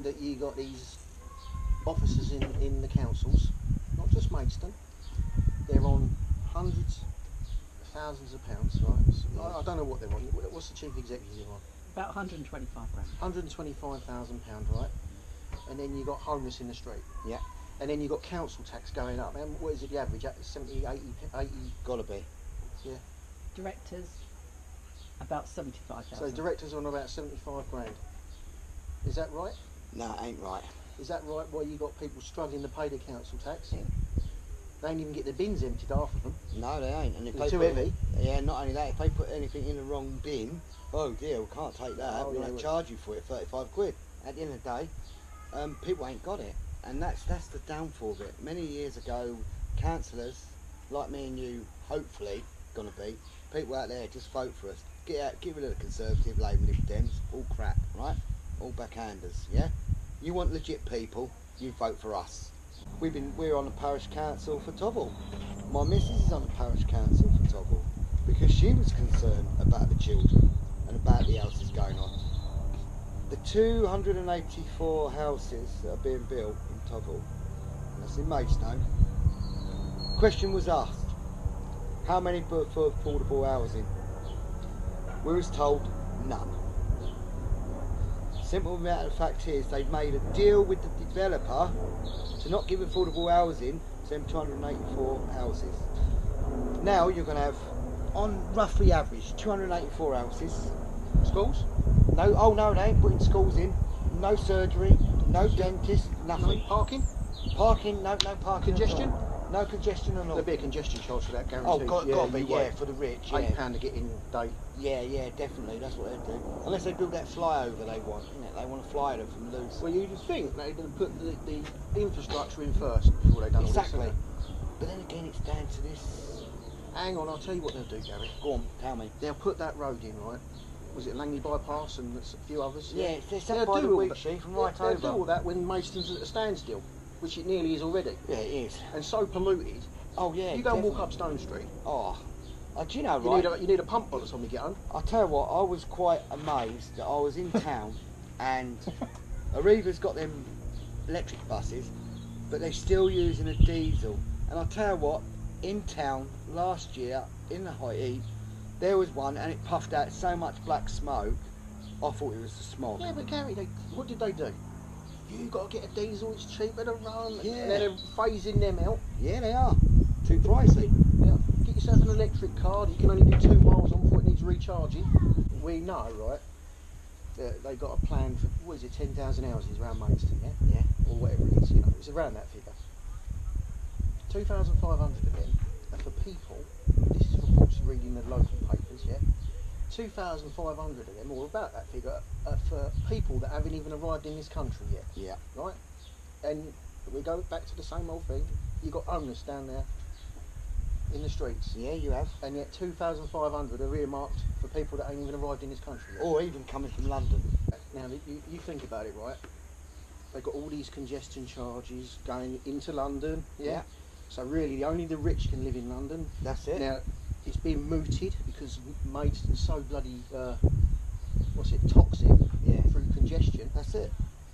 that you got these officers in the councils, not just Maidstone, they're on hundreds of thousands of pounds, right? So, I don't know what they're on. What's the chief executive on? About 125 grand. £125,000, right? And then you got homeless in the street. Yeah. And then you got council tax going up. And what is it, the average? 70, 80? Gotta be. Yeah. Directors, about 75,000. So directors are on about 75 grand. Is that right? No, it ain't right. Is that right? Why you got people struggling to pay the council tax? Yeah. They ain't even get their bins emptied, half of them. No, they ain't. And if They're they too heavy. Yeah, not only that, if they put anything in the wrong bin, oh dear, we can't take that. Oh, We're yeah, going to charge you for it, 35 quid. At the end of the day, people ain't got it. And that's the downfall of it. Many years ago, councillors, like me and you, hopefully, going to be, people out there, just vote for us. Get out, get rid of the Conservative, Labour, Lib Dems, all crap, right? All backhanders, yeah? You want legit people, you vote for us. We're on the parish council for Tovil. My missus is on the parish council for Tovil because she was concerned about the children and about the houses going on. The 284 houses that are being built in Tovil, and that's in Maidstone, question was asked, how many for affordable housing? We was told none. Simple matter of fact is they've made a deal with the developer to not give affordable housing to them 284 houses. Now you're going to have, on roughly average, 284 houses. Schools? No, oh no, they ain't putting schools in. No surgery, no dentist, nothing. No parking? Parking, no parking. Congestion? No congestion at all. There'll be a congestion charge for that, Oh, guaranteed. got to be, you yeah, won't. for the rich, yeah. £8 to get in a day. Yeah, definitely, that's what they'd do. Unless they build that flyover they want, innit? They want to fly over from loose. Well, you'd think they'd put the infrastructure in first before they done Exactly. all this. But then again, it's down to this. Hang on, I'll tell you what they'll do, Gary. Go on, tell me. They'll put that road in, right? Was it Langley Bypass and a few others? Yeah, it's up They'll by do the all wheat that. sheaf and They'll- right they'll over. do all that when Maidstone's at a standstill, which it nearly is already. Yeah, it is. And so polluted. Oh yeah. You go and walk definitely. up Stone Street. Oh, do you know, You right? need a pump by the time you get home. I'll tell you what, I was quite amazed that I was in town and Arriva's got them electric buses, but they're still using a diesel. And I'll tell you what, in town last year, in the high heat, there was one and it puffed out so much black smoke, I thought it was the smog. Yeah, but Gary, what did they do? You got to get a diesel, it's cheaper to run. Yeah. And then they're phasing them out. Yeah, they are. Too pricey. Yeah. Get yourself an electric car. You can only do 2 miles on before it needs recharging. We know, right? That they got a plan for, what is it, 10,000 houses around Maidstone, yeah? Yeah. Or whatever it is, you know. It's around that figure. 2,500 of them are for people. This is reports reading the local papers, yeah. 2,500 of them, or about that figure, are for people that haven't even arrived in this country yet. Yeah. Right? And we go back to the same old thing. You got homeless down there in the streets. Yeah, you have. And yet 2,500 are earmarked for people that ain't even arrived in this country yet. Or even coming from London. Now, you think about it, right? They've got all these congestion charges going into London, yeah? So really, only the rich can live in London. That's it. Now, it's been mooted because Maidstone's so bloody, toxic through congestion. That's it.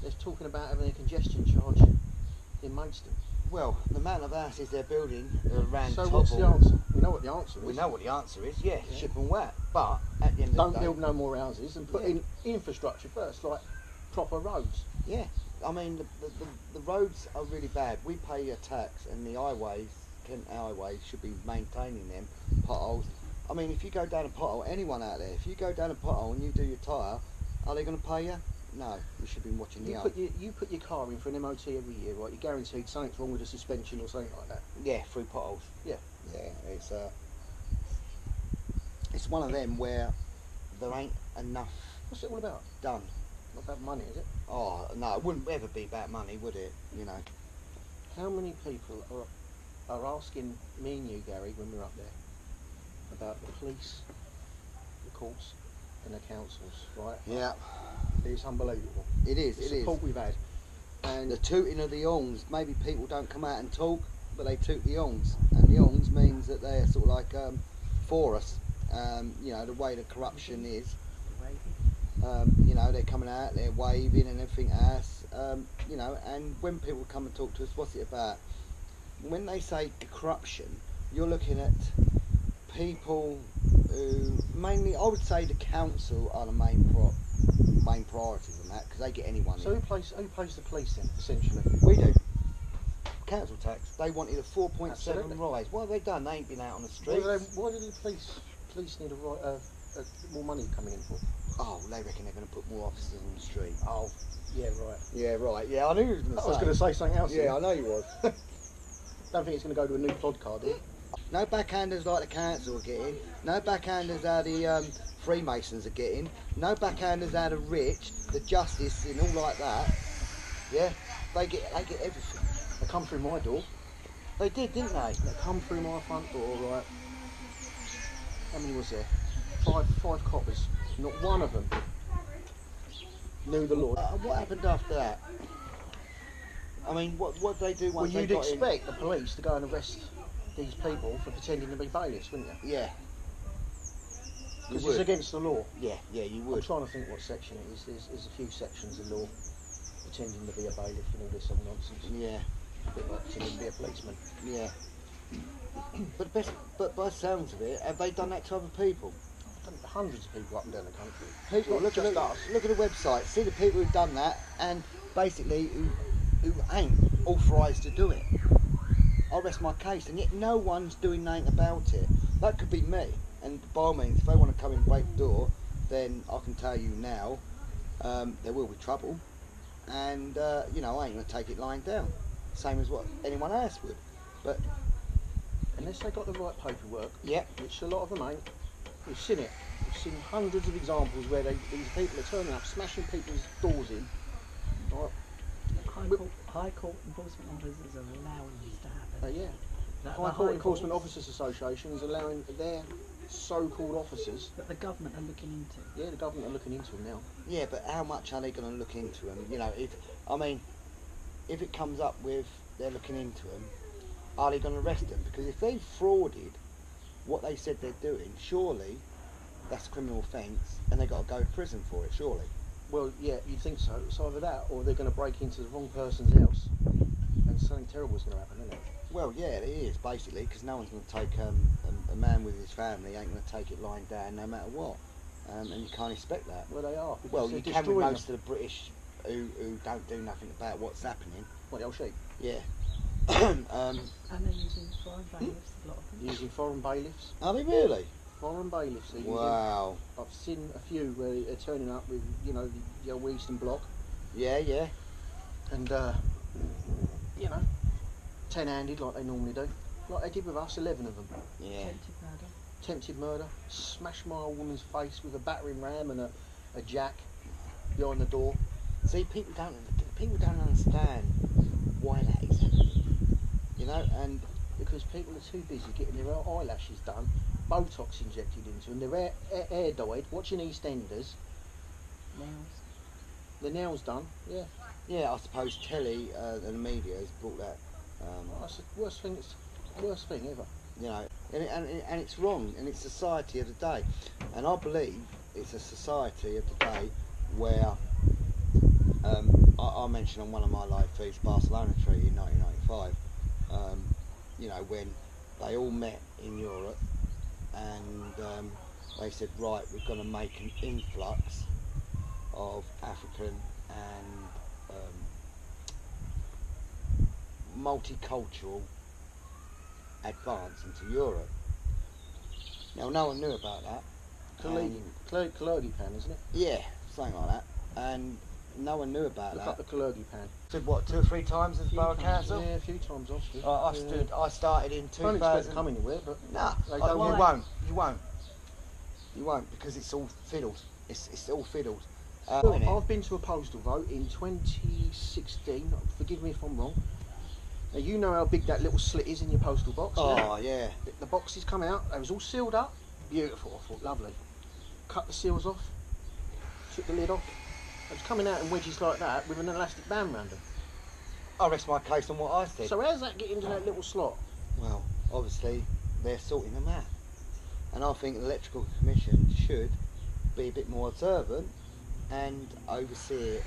They're talking about having a congestion charge in Maidstone. Well, the amount of houses they're building around So Tovil, what's the answer? We know what the answer is. we know what the answer is, yeah, ship and wet. But at the end of Don't the day, build no more houses and put in infrastructure first, like proper roads. yeah, I mean the roads are really bad. We pay a tax, and the highways, Kent highways, should be maintaining them potholes. I mean, if you go down a pothole, anyone out there, if you go down a pothole and you do your tyre, are they going to pay you? No, you should be watching the You put your car in for an MOT every year, right? You're guaranteed something's wrong with the suspension or something like that. Yeah, through potholes. Yeah. Yeah, it's one of them where there ain't enough What's it all about? done. Not about money, is it? Oh no, it wouldn't ever be about money, would it? You know. How many people are asking me and you, Gary, when we're up there, about the police, the courts, and the councils, right? Yeah. It's unbelievable. It is. The It is. support we've had. And The tooting of the horns. Maybe people don't come out and talk, but they toot the horns, and the horns means that they're sort of like for us. You know, the way the corruption is. You know, they're coming out, they're waving and everything else. You know, and when people come and talk to us, what's it about? When they say corruption, you're looking at people who mainly, I would say, the council are the main priorities on that, because they get anyone So in. who pays the police then, essentially? We do. Council tax. They wanted a 4.7 Absolutely. rise. What have they done? They ain't been out on the streets. Why do the police need more money coming in for? Oh, they reckon they're going to put more officers on the street. Oh, yeah, right. Yeah, right. Yeah, I knew you was going to say. I was going to say something else. Yeah, I know you was. Don't think it's going to go to a new pod card, do you? No backhanders like the council are getting. No backhanders how the Freemasons are getting. No backhanders how the rich, the justice, and all like that. Yeah, they get everything. They come through my door. They did, didn't they? They come through my front door, right? How many was there? Five coppers. Not one of them knew the Lord. What happened after that? I mean, what did they do once Well, they you'd got in? expect the police to go and arrest these people for pretending to be bailiffs, wouldn't you? Yeah. You Because would. it's against the law. Yeah, you I'm would. trying to think what section it is. There's a few sections of law pretending to be a bailiff and all this other nonsense. Yeah, A bit like pretending to be a policeman. yeah. But by the sounds of it, have they done that to other people? I've done hundreds of people up and down the country. People, Not just us. look at the website. See the people who've done that, and basically who ain't authorised to do it. I'll rest my case, and yet no one's doing nothing about it. That could be me. And by all means, if they want to come and break the door, then I can tell you now, there will be trouble. And you know, I ain't going to take it lying down, same as what anyone else would. But Unless they got the right paperwork, yeah, which a lot of them ain't. We've seen it. We've seen hundreds of examples where these people are turning up, smashing people's doors in. Right? High Court enforcement officers are allowing this to happen. Yeah. The High Court Enforcement courts Officers Association is allowing their so-called officers. that the government are looking into. Yeah, the government are looking into them now. yeah. But how much are they going to look into them? You know, if it comes up with they're looking into them, are they going to arrest them? Because if they frauded what they said they're doing, surely that's a criminal offence, and they got to go to prison for it. Surely. Well, yeah, you'd think so. It's either that, or they're going to break into the wrong person's house, and something terrible is going to happen, isn't it? Well, yeah, it is basically, because no one's going to take a man with his family ain't going to take it lying down no matter what, and you can't expect that. Well, they are. because Well, they're you can with destroying most of the British who don't do nothing about what's happening. What, the old sheep? Yeah. And they're using foreign bailiffs, a lot of them. Using foreign bailiffs. Are they really? Foreign bailiffs. They're using- Wow. I've seen a few where they're turning up with, you know, the old Eastern Bloc, Yeah, yeah. and you know, 10-handed like they normally do, like they did with us, 11 of them. Yeah. Attempted murder. Attempted murder, smashed my old woman's face with a battering ram and a jack behind the door. See, people don't understand why that is happening. You know, and Because people are too busy getting their eyelashes done, Botox injected into them, their hair dyed, watching EastEnders, Nails. their nails done. Yeah, yeah, I suppose telly and the media has brought that. that's the worst thing. It's the worst thing ever. You know, and it's wrong, and it's society of the day, and I believe it's a society of the day where I mentioned on one of my live feeds Barcelona Treaty in 1995. You know, when they all met in Europe, and they said, right, we're going to make an influx of African and multicultural advance into Europe. Now, no one knew about that. Kalergi pan, isn't it? Yeah, something like that. And no one knew about Look that. up the Kalergi pan. Did what, 2 or 3 times as Few Borough times, Council? Yeah, a few times actually. I started in I don't expect to 2000. come anywhere, but Nah, They you don't won't. You won't, because it's all fiddled. It's all fiddled. Doing it. I've been to a postal vote in 2016. Forgive me if I'm wrong. Now you know how big that little slit is in your postal box. yeah? Oh yeah. The boxes come out. They was all sealed up. Beautiful. I thought lovely. Cut the seals off. Took the lid off. It was coming out in wedges like that with an elastic band round them. I rest my case on what I said. So how's that get into that little slot? Well, obviously they're sorting them out, and I think the Electrical Commission should be a bit more observant and oversee it